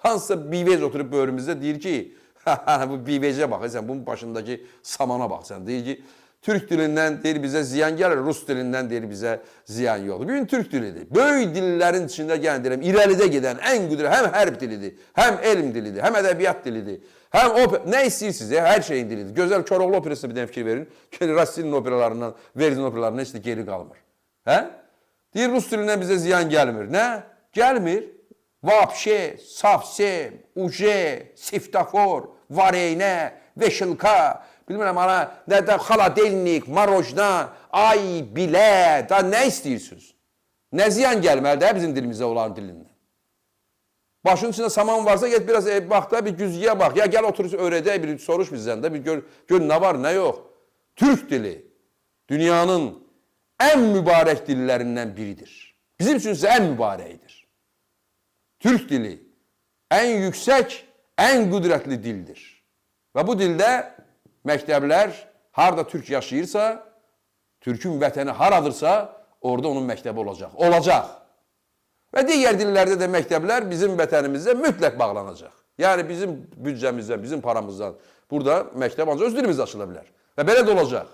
hansısa bivec oturub bölümümüzdə deyir ki, bu bivecə bax, sən bunun başındakı samana bax, sən deyir ki, Türk dilindən deyir bizə ziyan gəlir, Rus dilindən deyir bizə ziyan yoxdur. Bugün Türk dilidir. Böyük dillərin içində gəlin deyirəm, irəlidə gedən ən qüdrətli həm hərb dilidir, həm elm dilidir, həm ədəbiyyat dilidir, həm nə istəyirsiniz, hər şeyin dilidir. Gözəl Koroğlu operasına bir dənə fikir verin. Rossinin operalarından, Verdin operalarından heç də geri qalmır. Hə? Deyir Rus dilindən bizə ziyan gəlmir. Nə? Gəlmir. Vapşe, savsem, uje, siftafor, vareynə, veşilka, bilmirəm ana, nədə xaladelnik, marojna, ay, bilə, da nə istəyirsiniz? Nə ziyan gəlməlidir bizim dilimizə olan dilindən? Başının içində saman varsa, get biraz bax da bir güzgiyə bax. Ya gəl otur, öyrədək, bir soruş bizdən də, bir gör nə var, nə yox. Türk dili dünyanın ən mübarək dillərindən biridir. Bizim üçün isə ən mübarəyidir. Türk dili ən yüksək, ən qüdrətli dildir. Və bu dildə məktəblər harada türk yaşayırsa, türkün vətəni haradırsa, orada onun məktəbi olacaq. Olacaq. Və digər dillərdə də məktəblər bizim vətənimizdə mütləq bağlanacaq. Yəni bizim büdcəmizdən, bizim paramızdan burada məktəb ancaq öz dilimizdə açıla bilər. Və belə də olacaq.